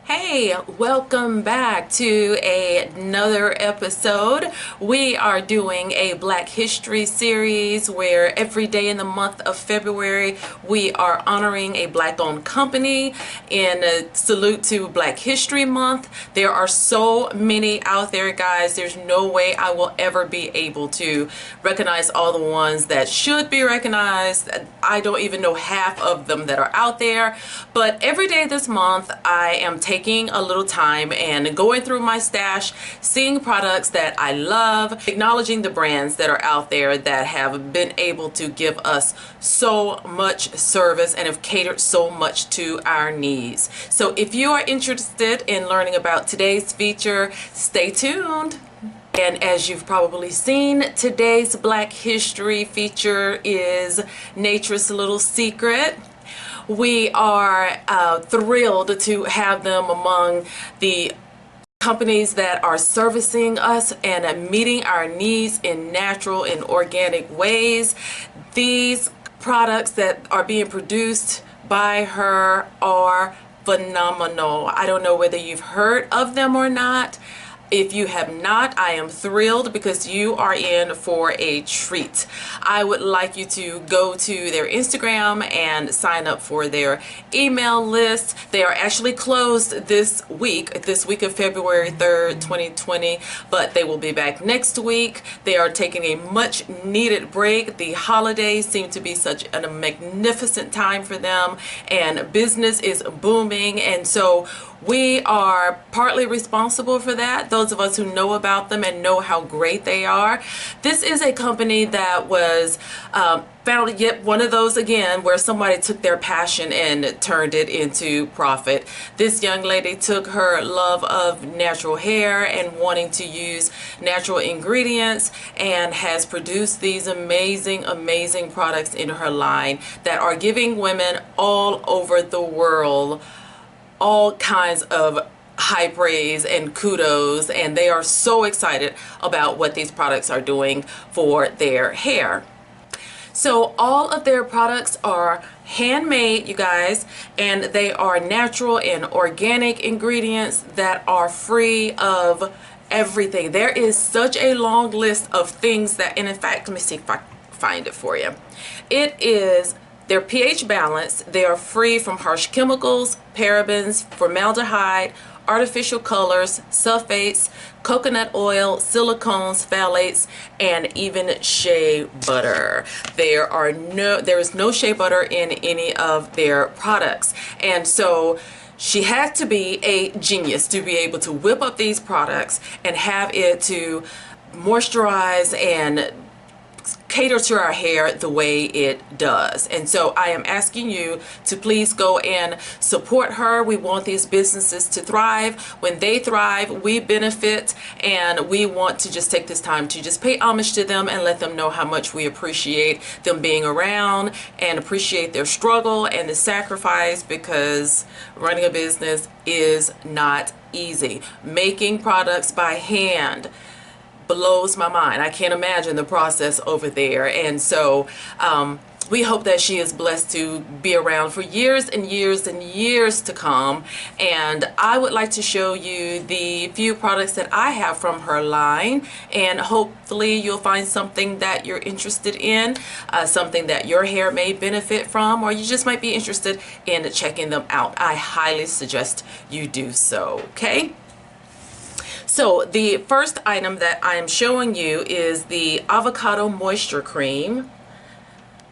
Hey, welcome back to another episode. We are doing a Black History series where every day in the month of February we are honoring a Black-owned company in a salute to Black History Month. There are so many out there, guys. There's no way I will ever be able to recognize all the ones that should be recognized. I don't even know half of them that are out there. But every day this month I am taking a little time and going through my stash, seeing products that I love, acknowledging the brands that are out there that have been able to give us so much service and have catered so much to our needs. So if you are interested in learning about today's feature, stay tuned. And as you've probably seen, today's Black History feature is Nature's Little Secret. We are thrilled to have them among the companies that are servicing us and meeting our needs in natural and organic ways. These products that are being produced by her are phenomenal. I don't know whether you've heard of them or not. If you have not, I am thrilled because you are in for a treat. I would like you to go to their Instagram and sign up for their email list. They are actually closed this week of February 3rd, 2020, but they will be back next week. They are taking a much needed break. The holidays seem to be such a magnificent time for them, and business is booming, and so we are partly responsible for that, those of us who know about them and know how great they are. This is a company that was found, yet one of those again where somebody took their passion and turned it into profit. This young lady took her love of natural hair and wanting to use natural ingredients and has produced these amazing products in her line that are giving women all over the world all kinds of high praise and kudos, and they are so excited about what these products are doing for their hair. So all of their products are handmade, you guys, and they are natural and organic ingredients that are free of everything. There is such a long list of things that, and in fact, let me see if I find it for you. They're pH balanced. They are free from harsh chemicals, parabens, formaldehyde, artificial colors, sulfates, coconut oil, silicones, phthalates, and even shea butter. There is no shea butter in any of their products. And so she had to be a genius to be able to whip up these products and have it to moisturize and cater to our hair the way it does. And so I am asking you to please go and support her. We want these businesses to thrive. When they thrive, we benefit, and we want to just take this time to just pay homage to them and let them know how much we appreciate them being around and appreciate their struggle and the sacrifice, because running a business is not easy. Making products by hand blows my mind. I can't imagine the process over there. And so we hope that she is blessed to be around for years and years and years to come. And I would like to show you the few products that I have from her line, and hopefully you'll find something that you're interested in, something that your hair may benefit from, or you just might be interested in checking them out. I highly suggest you do so, okay? So the first item that I am showing you is the Avocado Moisture Cream.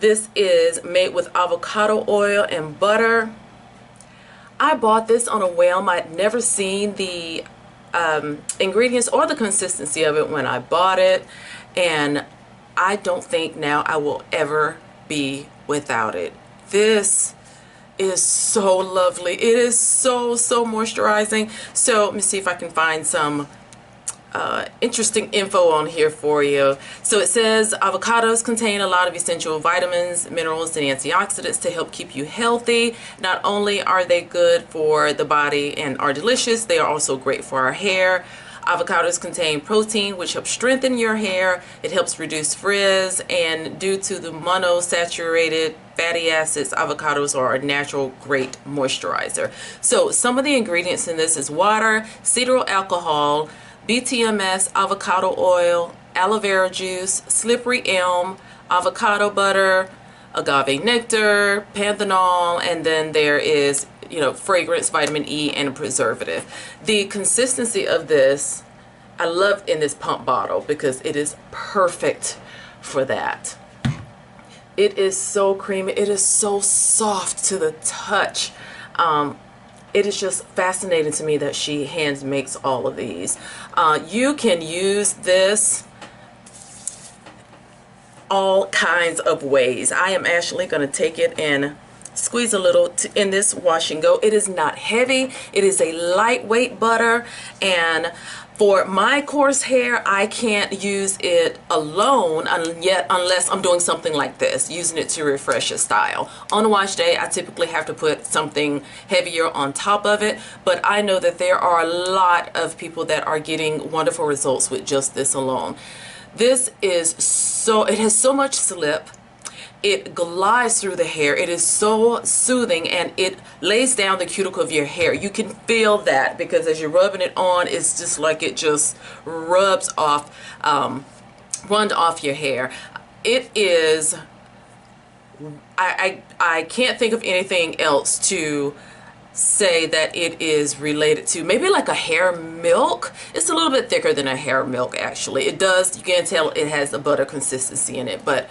This is made with avocado oil and butter. I bought this on a whim. I'd never seen the ingredients or the consistency of it when I bought it, and I don't think now I will ever be without it. This is so lovely. It is so moisturizing. So let me see if I can find some interesting info on here for you. So it says avocados contain a lot of essential vitamins, minerals, and antioxidants to help keep you healthy. Not only are they good for the body and are delicious, they are also great for our hair. Avocados contain protein, which helps strengthen your hair. It helps reduce frizz, and due to the monosaturated fatty acids, avocados are a natural great moisturizer. So some of the ingredients in this is water, cetyl alcohol, BTMS, avocado oil, aloe vera juice, slippery elm, avocado butter, agave nectar, panthenol, and then there is, you know, fragrance, vitamin E, and a preservative. The consistency of this, I love in this pump bottle because it is perfect for that. It is so creamy. It is so soft to the touch. It is just fascinating to me that she hand makes all of these. You can use this all kinds of ways. I am actually going to take it and squeeze a little in this wash and go. It is not heavy. It is a lightweight butter, and for my coarse hair, I can't use it alone yet unless I'm doing something like this, using it to refresh a style. On a wash day, I typically have to put something heavier on top of it, but I know that there are a lot of people that are getting wonderful results with just this alone. This is so, it has so much slip. It glides through the hair. It is so soothing, and it lays down the cuticle of your hair. You can feel that because as you're rubbing it on, it's just like it just rubs off, runs off your hair. It is, I can't think of anything else to say that it is related to. Maybe like a hair milk. It's a little bit thicker than a hair milk actually. It does, you can tell it has a butter consistency in it, but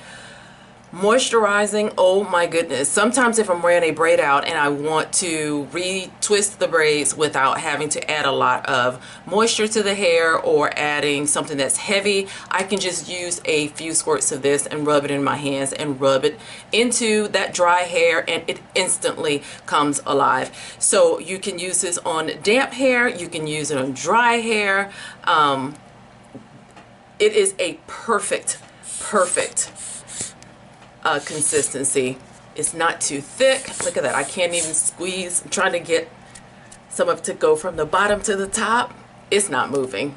moisturizing, oh my goodness. Sometimes if I'm wearing a braid out and I want to retwist the braids without having to add a lot of moisture to the hair or adding something that's heavy, I can just use a few squirts of this and rub it in my hands and rub it into that dry hair, and it instantly comes alive. So you can use this on damp hair, you can use it on dry hair. It is a perfect consistency. It's not too thick. Look at that. I can't even squeeze. I'm trying to get some of it to go from the bottom to the top. It's not moving.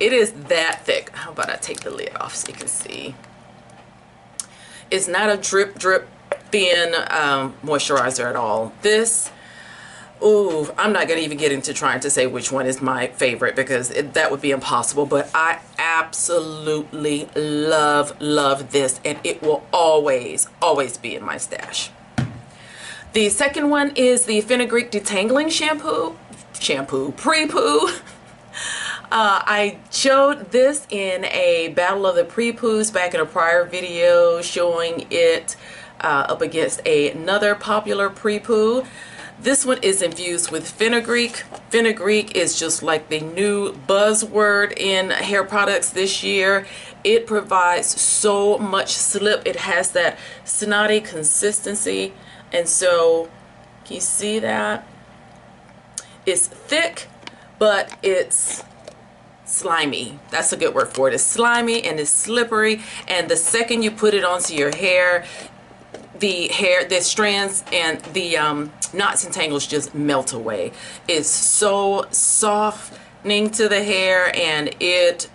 It is that thick. How about I take the lid off so you can see? It's not a drip thin moisturizer at all. This, ooh, I'm not gonna even get into trying to say which one is my favorite because that would be impossible, but I absolutely love this, and it will always be in my stash. The second one is the Fenugreek detangling prepoo. I showed this in a battle of the prepoos back in a prior video, showing it up against another popular prepoo. This one is infused with fenugreek. Fenugreek is just like the new buzzword in hair products this year. It provides so much slip. It has that snotty consistency. And so, can you see that? It's thick, but it's slimy. That's a good word for it. It's slimy and it's slippery. And the second you put it onto your hair, the strands and the knots and tangles just melt away. It's so softening to the hair, and it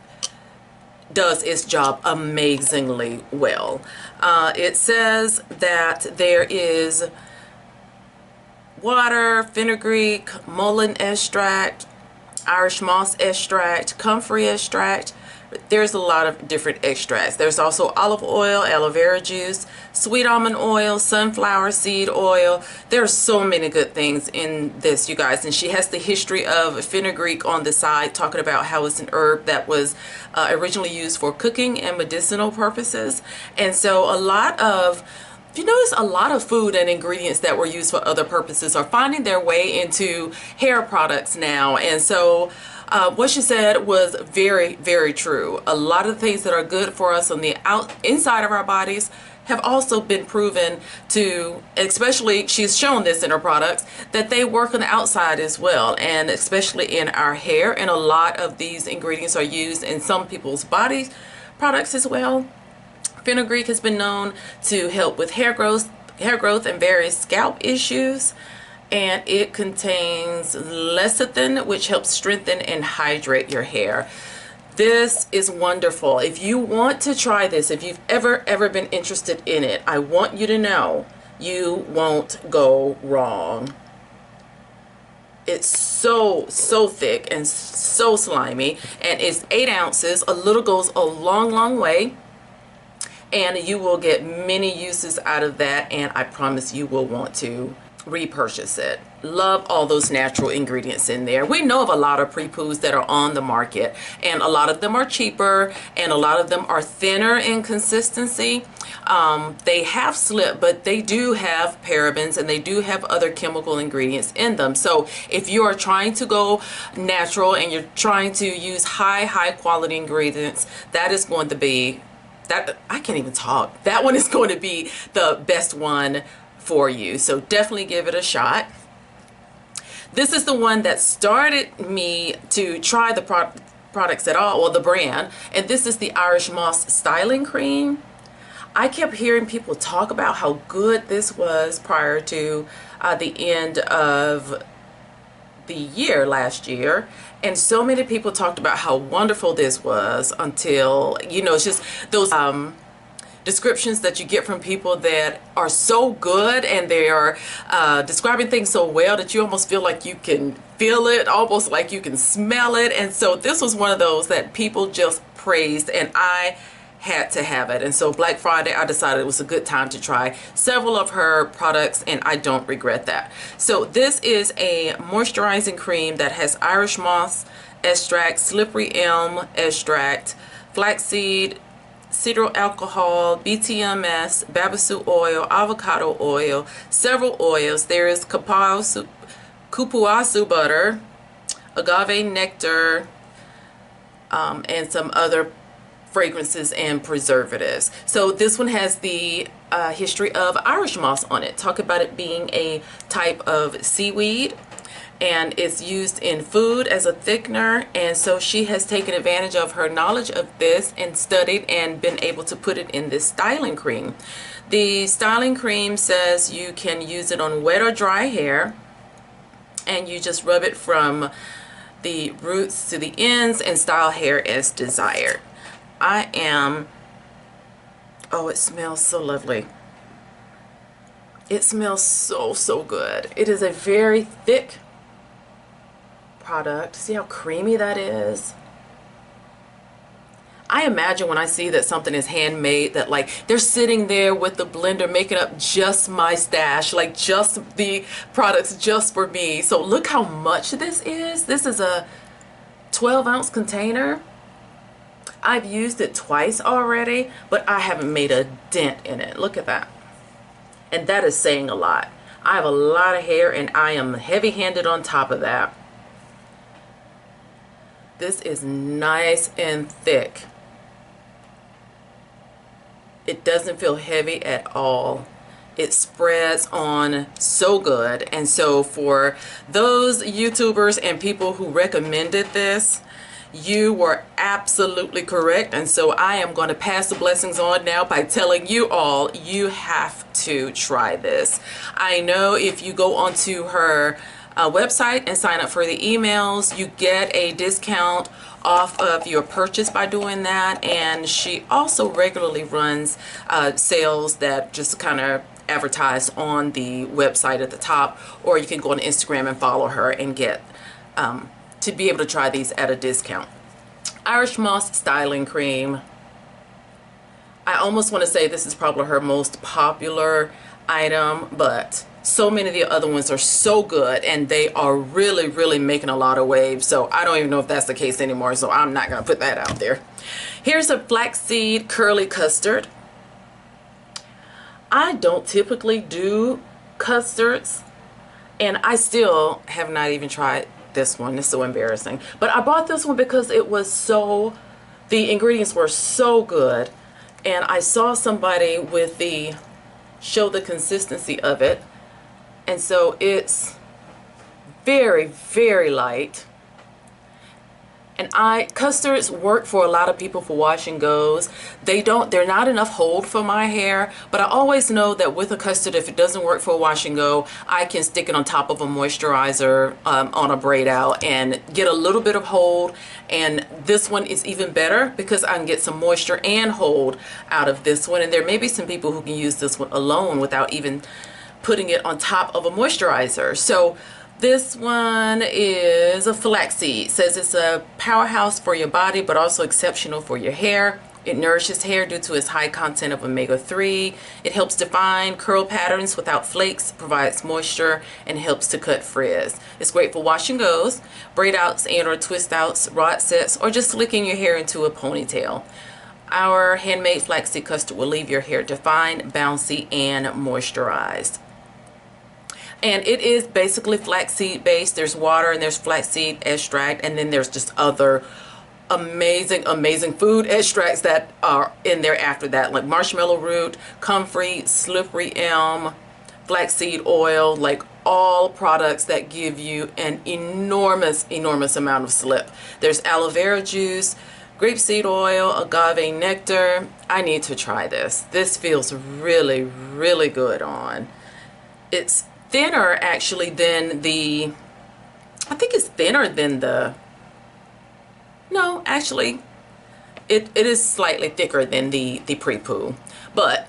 does its job amazingly well. It says that there is water, fenugreek, mullein extract, Irish moss extract, comfrey extract. There's a lot of different extracts. There's also olive oil, aloe vera juice, sweet almond oil, sunflower seed oil. There are so many good things in this, you guys. And she has the history of fenugreek on the side, talking about how it's an herb that was originally used for cooking and medicinal purposes. And so a lot of, if you notice, a lot of food and ingredients that were used for other purposes are finding their way into hair products now. And so what she said was very true. A lot of the things that are good for us on the inside of our bodies have also been proven to, especially she's shown this in her products, that they work on the outside as well, and especially in our hair. And a lot of these ingredients are used in some people's body products as well. Fenugreek has been known to help with hair growth and various scalp issues. and it contains lecithin, which helps strengthen and hydrate your hair. This is wonderful. If you want to try this, if you've ever been interested in it, I want you to know you won't go wrong. It's so thick and so slimy, and it's 8 ounces. A little goes a long way, and you will get many uses out of that, and I promise you will want to repurchase it. Love all those natural ingredients in there. We know of a lot of prepoos that are on the market, and a lot of them are cheaper, and a lot of them are thinner in consistency. They have slip, but they do have parabens, and they do have other chemical ingredients in them. So if you are trying to go natural and you're trying to use high quality ingredients, that is going to be I can't even talk. That one is going to be the best one for you. So definitely give it a shot. This is the one that started me to try the products at all, well, the brand, and this is the Irish Moss Styling Cream. I kept hearing people talk about how good this was prior to the end of the year last year, and so many people talked about how wonderful this was until, you know, it's just those descriptions that you get from people that are so good, and they are describing things so well that you almost feel like you can feel it, almost like you can smell it. And so this was one of those that people just praised, and I had to have it. And so Black Friday, I decided it was a good time to try several of her products, and I don't regret that. So this is a moisturizing cream that has Irish moss extract, slippery elm extract, flaxseed, cetyl alcohol, BTMS, babassu oil, avocado oil, several oils. There is cupuaçu butter, agave nectar, and some other fragrances and preservatives. So this one has the history of Irish moss on it. Talk about it being a type of seaweed, and it's used in food as a thickener. And so she has taken advantage of her knowledge of this and studied and been able to put it in this styling cream. The styling cream says you can use it on wet or dry hair, and you just rub it from the roots to the ends and style hair as desired. Oh, it smells so lovely. It smells so good. It is a very thick product. See how creamy that is? I imagine when I see that something is handmade, that like they're sitting there with the blender making up just my stash, like just the products just for me. So look how much this is. This is a 12-ounce container. I've used it twice already, but I haven't made a dent in it. Look at that. And that is saying a lot. I have a lot of hair, and I am heavy-handed on top of that. This is nice and thick. It doesn't feel heavy at all. It spreads on so good. And so for those YouTubers and people who recommended this, you were absolutely correct. And so I am going to pass the blessings on now by telling you all, you have to try this. I know if you go onto her website and sign up for the emails, you get a discount off of your purchase by doing that. And she also regularly runs sales that just kind of advertise on the website at the top, or you can go on Instagram and follow her and get to be able to try these at a discount. Irish Moss Styling Cream. I almost want to say this is probably her most popular item, but so many of the other ones are so good, and they are really making a lot of waves. So I don't even know if that's the case anymore, so I'm not going to put that out there. Here's a flaxseed curly custard. I don't typically do custards, and I still have not even tried this one. It's so embarrassing. But I bought this one because it was so, the ingredients were so good, and I saw somebody with the, show the consistency of it, and so it's very light. And custards work for a lot of people for wash and goes. They're not enough hold for my hair, but I always know that with a custard, if it doesn't work for a wash and go, I can stick it on top of a moisturizer on a braid out and get a little bit of hold. And this one is even better because I can get some moisture and hold out of this one. And there may be some people who can use this one alone without even putting it on top of a moisturizer. So this one is a flaxseed. It says it's a powerhouse for your body, but also exceptional for your hair. It nourishes hair due to its high content of omega-3. It helps define curl patterns without flakes, provides moisture, and helps to cut frizz. It's great for wash and goes, braid outs and or twist outs, rod sets, or just slicking your hair into a ponytail. Our handmade flaxseed custard will leave your hair defined, bouncy, and moisturized. And it is basically flaxseed based. There's water and there's flaxseed extract, and then there's just other amazing food extracts that are in there after that, like marshmallow root, comfrey, slippery elm, flaxseed oil, like all products that give you an enormous amount of slip. There's aloe vera juice, grapeseed oil, agave nectar. I need to try this. This feels really good on. It's thinner actually than I think it's thinner than no, actually it is slightly thicker than the prepoo, but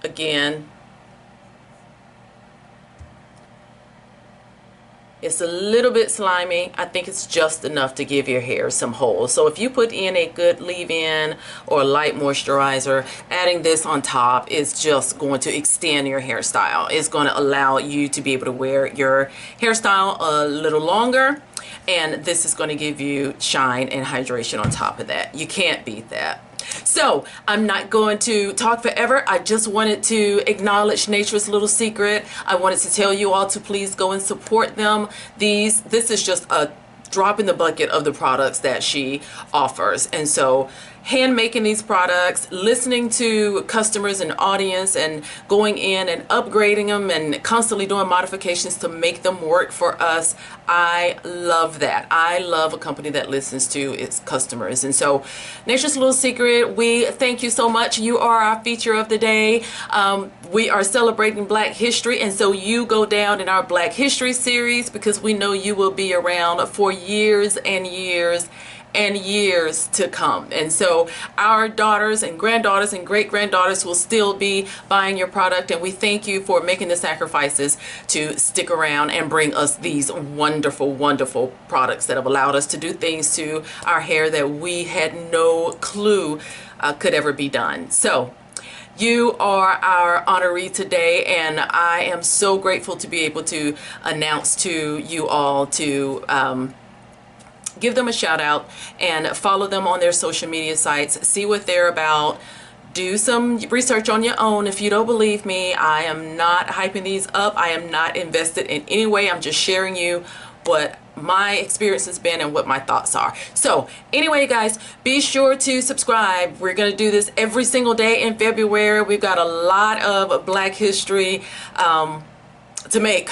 again, it's a little bit slimy. I think it's just enough to give your hair some hold. So if you put in a good leave-in or light moisturizer, adding this on top is just going to extend your hairstyle. It's going to allow you to be able to wear your hairstyle a little longer. And this is going to give you shine and hydration on top of that. You can't beat that. So I'm not going to talk forever. I just wanted to acknowledge Nature's Little Secret. I wanted to tell you all to please go and support them. This is just a drop in the bucket of the products that she offers. And so hand making these products, listening to customers and audience, and going in and upgrading them and constantly doing modifications to make them work for us. I love that. I love a company that listens to its customers. And so Nature's Little Secret, we thank you so much. You are our feature of the day. We are celebrating Black History, and so you go down in our Black History series because we know you will be around for years and years and years to come. And so our daughters and granddaughters and great-granddaughters will still be buying your product, and we thank you for making the sacrifices to stick around and bring us these wonderful products that have allowed us to do things to our hair that we had no clue could ever be done. So you are our honoree today, and I am so grateful to be able to announce to you all to give them a shout out and follow them on their social media sites. See what they're about. Do some research on your own. If you don't believe me, I am not hyping these up. I am not invested in any way. I'm just sharing you what my experience has been and what my thoughts are. So anyway, guys, be sure to subscribe. We're going to do this every single day in February. We've got a lot of Black history to make.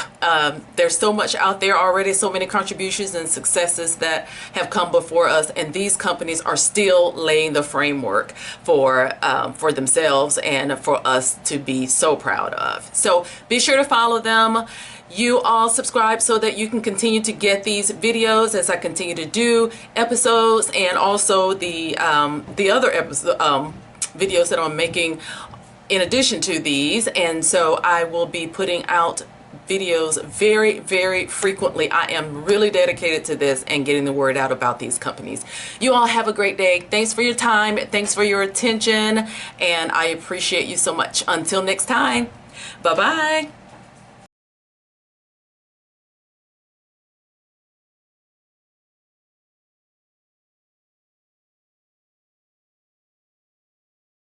There's so much out there already, so many contributions and successes that have come before us, and these companies are still laying the framework for themselves and for us to be so proud of. So be sure to follow them. You all subscribe so that you can continue to get these videos as I continue to do episodes, and also the other episode videos that I'm making in addition to these. And so I will be putting out videos very frequently. I am really dedicated to this and getting the word out about these companies. You all have a great day. Thanks for your time. Thanks for your attention. And I appreciate you so much. Until next time. Bye-bye.